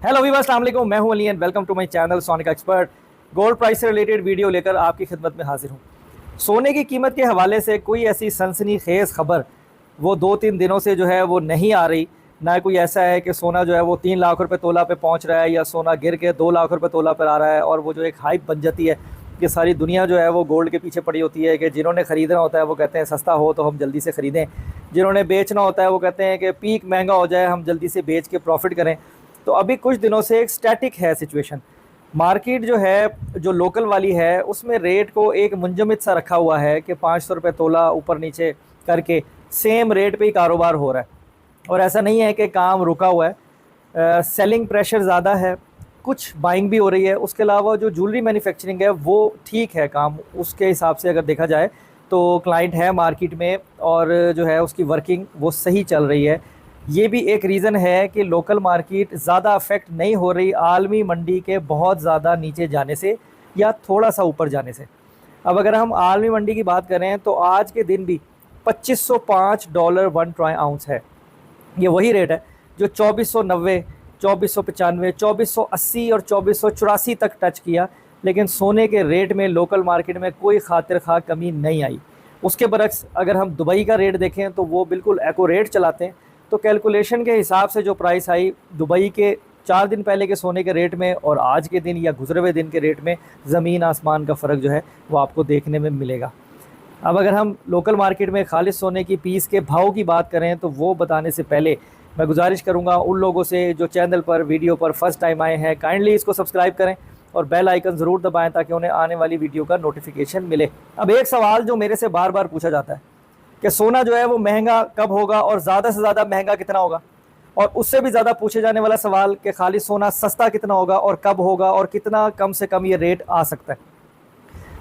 Hello viewers, अस्सलाम वालेकुम। मैं हूं Ali and welcome to my channel sonic expert. Gold price से रिलेटेड वीडियो लेकर आपकी खिदमत में हाजिर हूं। सोने की कीमत के हवाले से कोई ऐसी सनसनीखेज खबर वो 2-3 दिनों से जो है वो नहीं आ रही। ना कोई ऐसा है कि सोना जो है वो 3 लाख रुपए तोला पे पहुंच रहा है या सोना गिर के 2 लाख रुपए तोला पर आ रहा है। और वो जो एक हाइप बन जाती है कि सारी दुनिया जो है वो गोल्ड के पीछे पड़ी होती है कि जिन्होंने ख़रीदना होता है वो कहते हैं सस्ता हो तो हम जल्दी से ख़रीदें, जिन्होंने बेचना होता है वो कहते हैं कि पीक महंगा हो जाए हम जल्दी से बेच के प्रॉफिट करें। तो अभी कुछ दिनों से एक स्टैटिक है सिचुएशन। मार्केट जो है, जो लोकल वाली है, उसमें रेट को एक मुंजमद सा रखा हुआ है कि 500 रुपये तोला ऊपर नीचे करके सेम रेट पे ही कारोबार हो रहा है। और ऐसा नहीं है कि काम रुका हुआ है। सेलिंग प्रेशर ज़्यादा है, कुछ बाइंग भी हो रही है। उसके अलावा जो ज्वेलरी मैन्युफैक्चरिंग है वो ठीक है, काम उसके हिसाब से अगर देखा जाए तो क्लाइंट है मार्केट में और जो है उसकी वर्किंग वो सही चल रही है। ये भी एक रीज़न है कि लोकल मार्केट ज़्यादा अफेक्ट नहीं हो रही आलमी मंडी के बहुत ज़्यादा नीचे जाने से या थोड़ा सा ऊपर जाने से। अब अगर हम आलमी मंडी की बात करें तो आज के दिन भी $2505 1 ट्राई आउंस है। ये वही रेट है जो 2490, 2495, 2480 और 2484 तक टच किया, लेकिन सोने के रेट में लोकल मार्केट में कोई खातिर खा कमी नहीं आई। उसके बरक्स अगर हम दुबई का रेट देखें तो वो बिल्कुल एक्यूरेट चलाते हैं। तो कैलकुलेशन के हिसाब से जो प्राइस आई दुबई के 4 दिन पहले के सोने के रेट में और आज के दिन या गुजरे हुए दिन के रेट में ज़मीन आसमान का फ़र्क जो है वो आपको देखने में मिलेगा। अब अगर हम लोकल मार्केट में खालिस सोने की पीस के भाव की बात करें तो वो बताने से पहले मैं गुजारिश करूंगा उन लोगों से जो चैनल पर वीडियो पर फर्स्ट टाइम आए हैं, काइंडली इसको सब्सक्राइब करें और बेल आइकन ज़रूर दबाएं ताकि उन्हें आने वाली वीडियो का नोटिफिकेशन मिले। अब एक सवाल जो मेरे से बार बार पूछा जाता है कि सोना जो है वो महंगा कब होगा और ज़्यादा से ज़्यादा महंगा कितना होगा, और उससे भी ज़्यादा पूछे जाने वाला सवाल कि खाली सोना सस्ता कितना होगा और कब होगा और कितना कम से कम ये रेट आ सकता है।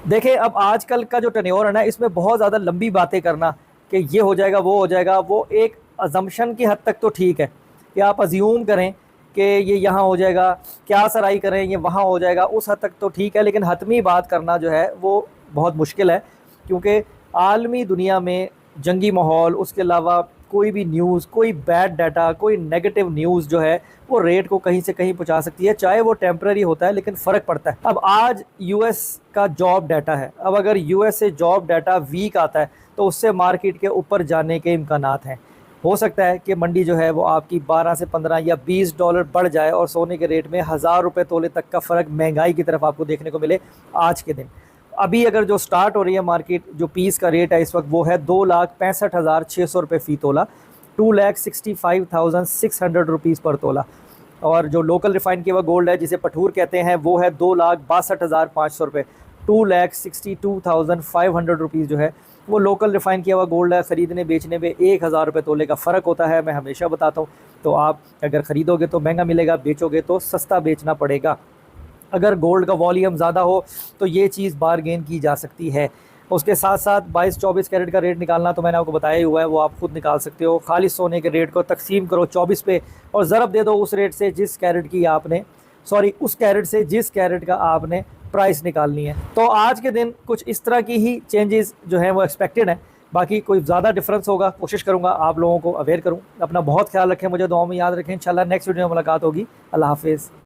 देखिए, अब आजकल का जो टेन्योर है ना, इसमें बहुत ज़्यादा लंबी बातें करना कि ये हो जाएगा वो हो जाएगा, वो एक अजम्पशन की हद तक तो ठीक है कि आप अज्यूम करें कि ये यहाँ हो जाएगा, क्या सराई करें ये वहाँ हो जाएगा, उस हद तक तो ठीक है। लेकिन हतमी बात करना जो है वो बहुत मुश्किल है, क्योंकि आलमी दुनिया में जंगी माहौल, उसके अलावा कोई भी न्यूज़, कोई बैड डाटा, कोई नेगेटिव न्यूज़ जो है वो रेट को कहीं से कहीं पहुंचा सकती है, चाहे वो टेम्पररी होता है लेकिन फ़र्क पड़ता है। अब आज यूएस का जॉब डाटा है। अब अगर यूएस से जॉब डाटा वीक आता है तो उससे मार्केट के ऊपर जाने के इम्कानात हैं। हो सकता है कि मंडी जो है वो आपकी 12 से 15 या $20 बढ़ जाए और सोने के रेट में 1000 रुपये तोले तक का फ़र्क महंगाई की तरफ आपको देखने को मिले आज के दिन। अभी अगर जो स्टार्ट हो रही है मार्केट, जो पीस का रेट है इस वक्त वो है 2,65,600 रुपये फ़ी तोला, 2,65,600 रुपीज़ पर तोला। और जो लोकल रिफाइन किया हुआ गोल्ड है जिसे पठूर कहते हैं वो है 2,62,500 रुपये, 2,62,500 रुपीज़ जो है वो लोकल रिफाइन किया हुआ गोल्ड है। ख़रीदने बेचने में 1,000 रुपये तोले का फ़र्क होता है, मैं हमेशा बताता हूँ। तो आप अगर ख़रीदोगे तो महंगा मिलेगा, बेचोगे तो सस्ता बेचना पड़ेगा। अगर गोल्ड का वॉल्यूम ज़्यादा हो तो ये चीज़ बारगेन की जा सकती है। उसके साथ साथ 22-24 कैरेट का रेट निकालना तो मैंने आपको बताया ही हुआ है, वो आप खुद निकाल सकते हो। खालिस सोने के रेट को तकसीम करो 24 पे और ज़रब दे दो उस रेट से जिस कैरेट की आपने उस कैरेट से जिस कैरेट का आपने प्राइस निकालनी है। तो आज के दिन कुछ इस तरह की ही चेंजेस जो हैं वो एक्सपेक्टेड है। बाकी कोई ज़्यादा डिफरेंस होगा कोशिश करूँगा आप लोगों को अवेयर करूँ। अपना बहुत ख्याल रखें, मुझे दुआ में याद रखें। इंशाल्लाह नेक्स्ट वीडियो में मुलाकात होगी। अल्लाह हाफिज़।